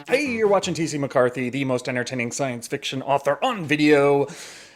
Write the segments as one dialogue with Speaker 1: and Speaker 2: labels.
Speaker 1: Hey, you're watching TC McCarthy, the most entertaining science fiction author on video.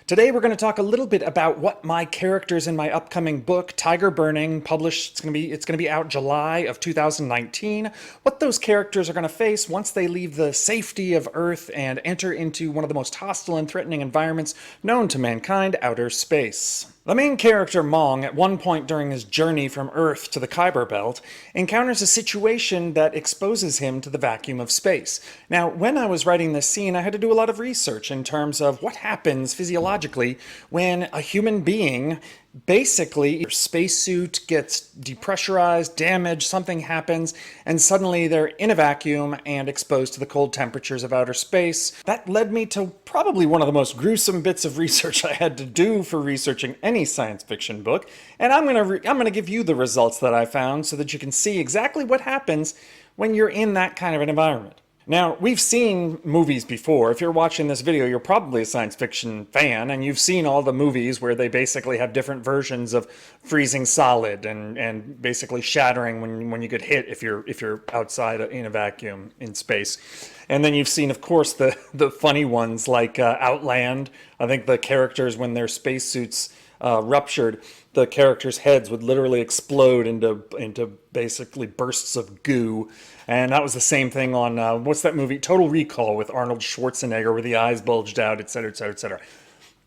Speaker 1: Today we're going to talk a little bit about what my characters in my upcoming book, Tyger Burning, published, it's going to be out July of 2019, what those characters are going to face once they leave the safety of Earth and enter into one of the most hostile and threatening environments known to mankind, outer space. The main character, Mong, at one point during his journey from Earth to the Kuiper Belt, encounters a situation that exposes him to the vacuum of space. Now, when I was writing this scene, I had to do a lot of research in terms of what happens physiologically when a human being, basically, your spacesuit gets depressurized, damaged, something happens, and suddenly they're in a vacuum and exposed to the cold temperatures of outer space. That led me to probably one of the most gruesome bits of research I had to do for researching any science fiction book, and I'm gonna give you the results that I found so that you can see exactly what happens when you're in that kind of an environment. Now, we've seen movies before. If you're watching this video, you're probably a science fiction fan, and you've seen all the movies where they basically have different versions of freezing solid and basically shattering when you get hit if you're outside in a vacuum in space. And then you've seen, of course, the funny ones like Outland. I think the characters, when their spacesuits ruptured, the characters' heads would literally explode into basically bursts of goo. And that was the same thing on, what's that movie? Total Recall with Arnold Schwarzenegger, where the eyes bulged out, et cetera, et cetera, et cetera.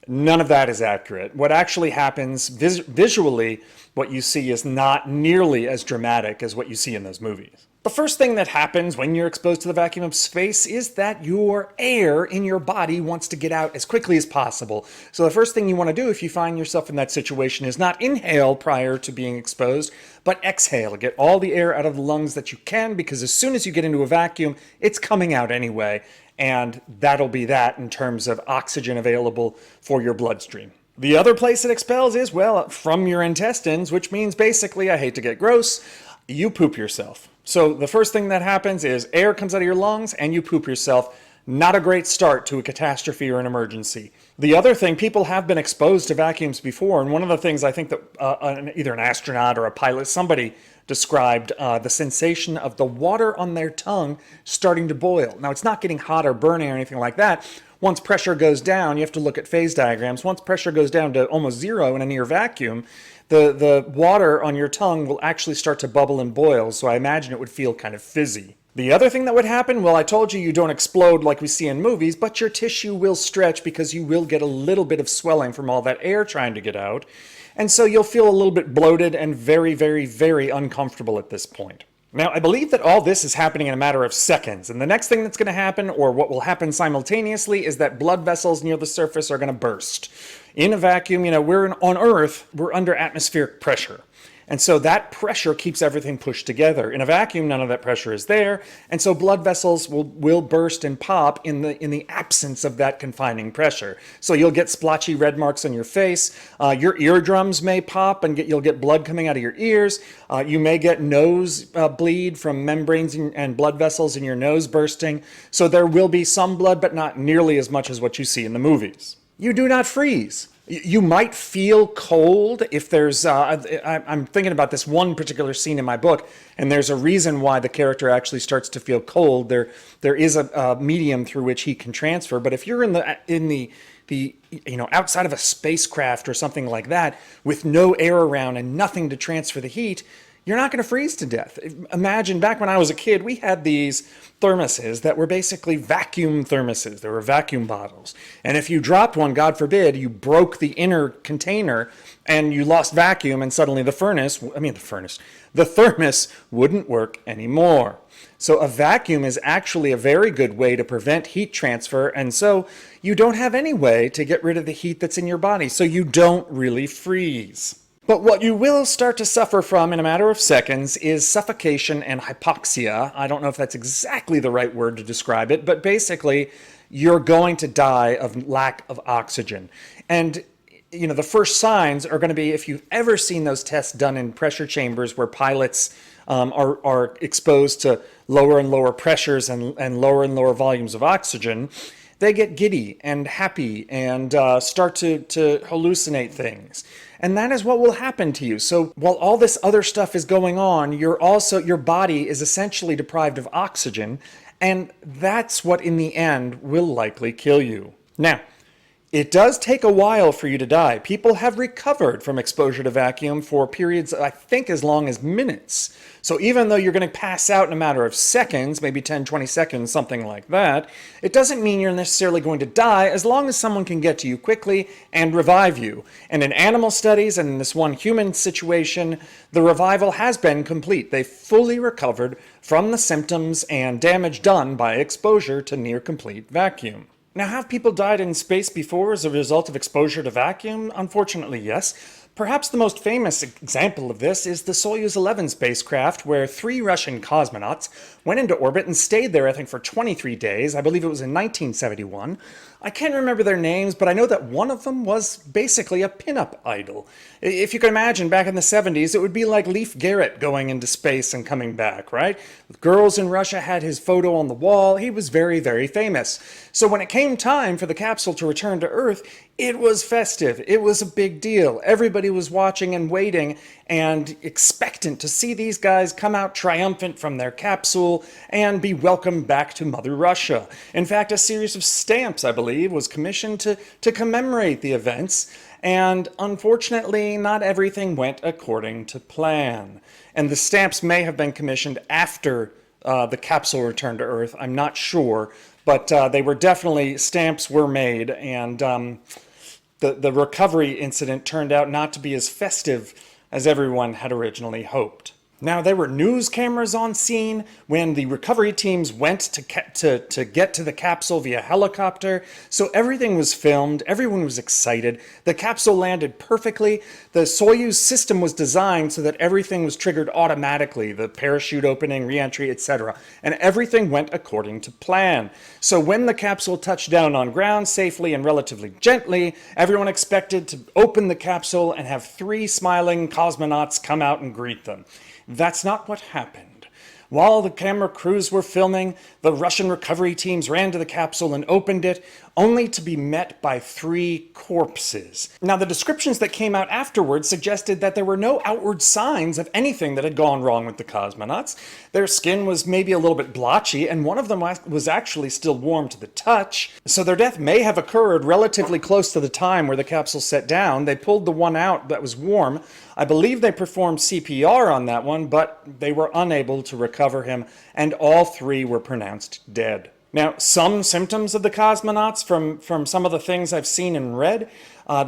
Speaker 1: None of that is accurate. What actually happens visually, what you see is not nearly as dramatic as what you see in those movies. The first thing that happens when you're exposed to the vacuum of space is that your air in your body wants to get out as quickly as possible. So the first thing you want to do if you find yourself in that situation is not inhale prior to being exposed, but exhale. Get all the air out of the lungs that you can, because as soon as you get into a vacuum, it's coming out anyway. And that'll be that in terms of oxygen available for your bloodstream. The other place it expels is, well, from your intestines, which means basically, I hate to get gross, you poop yourself. So the first thing that happens is air comes out of your lungs and you poop yourself. Not a great start to a catastrophe or an emergency. The other thing, people have been exposed to vacuums before, and one of the things I think that either an astronaut or a pilot, somebody described the sensation of the water on their tongue starting to boil. Now, it's not getting hot or burning or anything like that. Once pressure goes down, you have to look at phase diagrams. Once pressure goes down to almost zero in a near vacuum, the water on your tongue will actually start to bubble and boil, so I imagine it would feel kind of fizzy. The other thing that would happen, well, I told you don't explode like we see in movies, but your tissue will stretch because you will get a little bit of swelling from all that air trying to get out. And so you'll feel a little bit bloated and very, very, very uncomfortable at this point. Now, I believe that all this is happening in a matter of seconds, and the next thing that's going to happen, or what will happen simultaneously, is that blood vessels near the surface are going to burst. In a vacuum, we're on Earth, we're under atmospheric pressure. And so that pressure keeps everything pushed together. In a vacuum, none of that pressure is there, and so blood vessels will burst and pop in the absence of that confining pressure. So you'll get splotchy red marks on your face. Your eardrums may pop, and you'll get blood coming out of your ears. You may get nose bleed from membranes and blood vessels in your nose bursting. So there will be some blood, but not nearly as much as what you see in the movies. You do not freeze. You might feel cold if there's, I'm thinking about this one particular scene in my book, and there's a reason why the character actually starts to feel cold. There is a medium through which he can transfer, but if you're in the outside of a spacecraft or something like that with no air around and nothing to transfer the heat, you're not going to freeze to death. Imagine back when I was a kid, we had these thermoses that were basically vacuum thermoses. They were vacuum bottles. And if you dropped one, God forbid, you broke the inner container and you lost vacuum, and suddenly the thermos wouldn't work anymore. So a vacuum is actually a very good way to prevent heat transfer, and so you don't have any way to get rid of the heat that's in your body, so you don't really freeze. But what you will start to suffer from in a matter of seconds is suffocation and hypoxia. I don't know if that's exactly the right word to describe it, but basically you're going to die of lack of oxygen. And the first signs are going to be, if you've ever seen those tests done in pressure chambers where pilots are exposed to lower and lower pressures and lower volumes of oxygen, they get giddy and happy and start to hallucinate things. And that is what will happen to you. So while all this other stuff is going on, your body is essentially deprived of oxygen, and that's what in the end will likely kill you. Now, it does take a while for you to die. People have recovered from exposure to vacuum for periods, I think, as long as minutes. So even though you're going to pass out in a matter of seconds, maybe 10, 20 seconds, something like that, it doesn't mean you're necessarily going to die as long as someone can get to you quickly and revive you. And in animal studies and in this one human situation, the revival has been complete. They fully recovered from the symptoms and damage done by exposure to near complete vacuum. Now, have people died in space before as a result of exposure to vacuum? Unfortunately, yes. Perhaps the most famous example of this is the Soyuz 11 spacecraft, where 3 Russian cosmonauts went into orbit and stayed there, I think, for 23 days. I believe it was in 1971. I can't remember their names, but I know that one of them was basically a pinup idol. If you can imagine, back in the 70s, it would be like Leif Garrett going into space and coming back, right? Girls in Russia had his photo on the wall. He was very, very famous. So when it came time for the capsule to return to Earth, it was festive. It was a big deal. Everybody was watching and waiting and expectant to see these guys come out triumphant from their capsule and be welcomed back to Mother Russia. In fact, a series of stamps, I believe, was commissioned to commemorate the events. And unfortunately, not everything went according to plan. And the stamps may have been commissioned after the capsule returned to Earth. I'm not sure. But they were definitely, stamps were made, and the recovery incident turned out not to be as festive as everyone had originally hoped. Now, there were news cameras on scene when the recovery teams went to get to the capsule via helicopter, so everything was filmed, everyone was excited, the capsule landed perfectly, the Soyuz system was designed so that everything was triggered automatically, the parachute opening, re-entry, etc., and everything went according to plan. So when the capsule touched down on ground safely and relatively gently, everyone expected to open the capsule and have 3 smiling cosmonauts come out and greet them. That's not what happened. While the camera crews were filming, the Russian recovery teams ran to the capsule and opened it, only to be met by 3 corpses. Now, the descriptions that came out afterwards suggested that there were no outward signs of anything that had gone wrong with the cosmonauts. Their skin was maybe a little bit blotchy, and one of them was actually still warm to the touch. So their death may have occurred relatively close to the time where the capsule set down. They pulled the one out that was warm. I believe they performed CPR on that one, but they were unable to recover him, and all 3 were pronounced dead. Now, some symptoms of the cosmonauts from some of the things I've seen and read,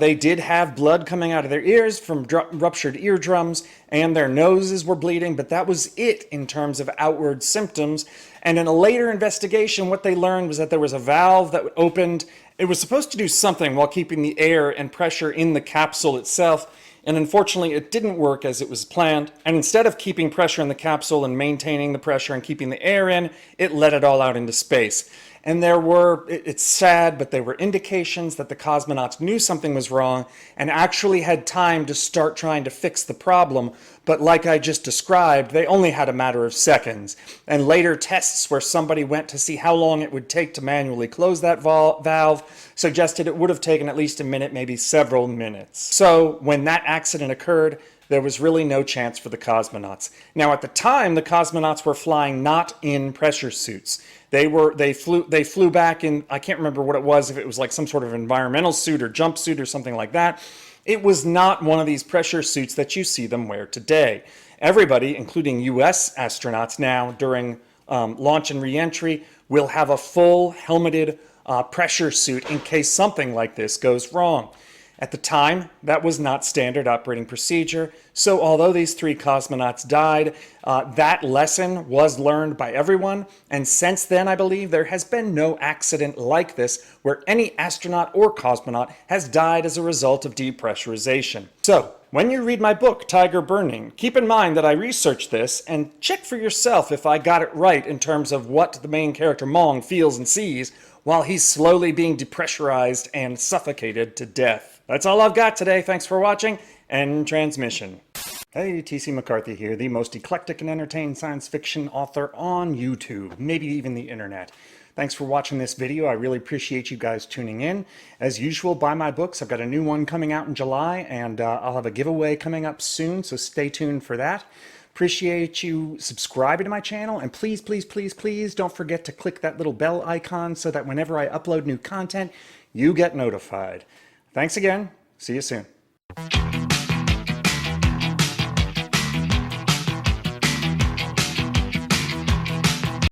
Speaker 1: they did have blood coming out of their ears from ruptured eardrums, and their noses were bleeding, but that was it in terms of outward symptoms. And in a later investigation, what they learned was that there was a valve that opened. It was supposed to do something while keeping the air and pressure in the capsule itself, and unfortunately it didn't work as it was planned, and instead of keeping pressure in the capsule and maintaining the pressure and keeping the air in, it let it all out into space. And there were, it's sad, but there were indications that the cosmonauts knew something was wrong and actually had time to start trying to fix the problem. But like I just described, they only had a matter of seconds. And later tests where somebody went to see how long it would take to manually close that valve suggested it would have taken at least a minute, maybe several minutes. So when that accident occurred, there was really no chance for the cosmonauts. Now, at the time, the cosmonauts were flying not in pressure suits. They flew back in, I can't remember what it was, if it was like some sort of environmental suit or jumpsuit or something like that. It was not one of these pressure suits that you see them wear today. Everybody, including US astronauts now during launch and re-entry, will have a full helmeted pressure suit in case something like this goes wrong. At the time, that was not standard operating procedure, so although these 3 cosmonauts died, that lesson was learned by everyone, and since then, I believe, there has been no accident like this where any astronaut or cosmonaut has died as a result of depressurization. So, when you read my book, Tyger Burning, keep in mind that I researched this, and check for yourself if I got it right in terms of what the main character Mong feels and sees while he's slowly being depressurized and suffocated to death. That's all I've got today. Thanks for watching. End transmission. Hey, T.C. McCarthy here, the most eclectic and entertaining science fiction author on YouTube, maybe even the internet. Thanks for watching this video. I really appreciate you guys tuning in. As usual, buy my books. I've got a new one coming out in July, and I'll have a giveaway coming up soon, so stay tuned for that. Appreciate you subscribing to my channel, and please, please, please, please don't forget to click that little bell icon so that whenever I upload new content, you get notified. Thanks again. See you soon.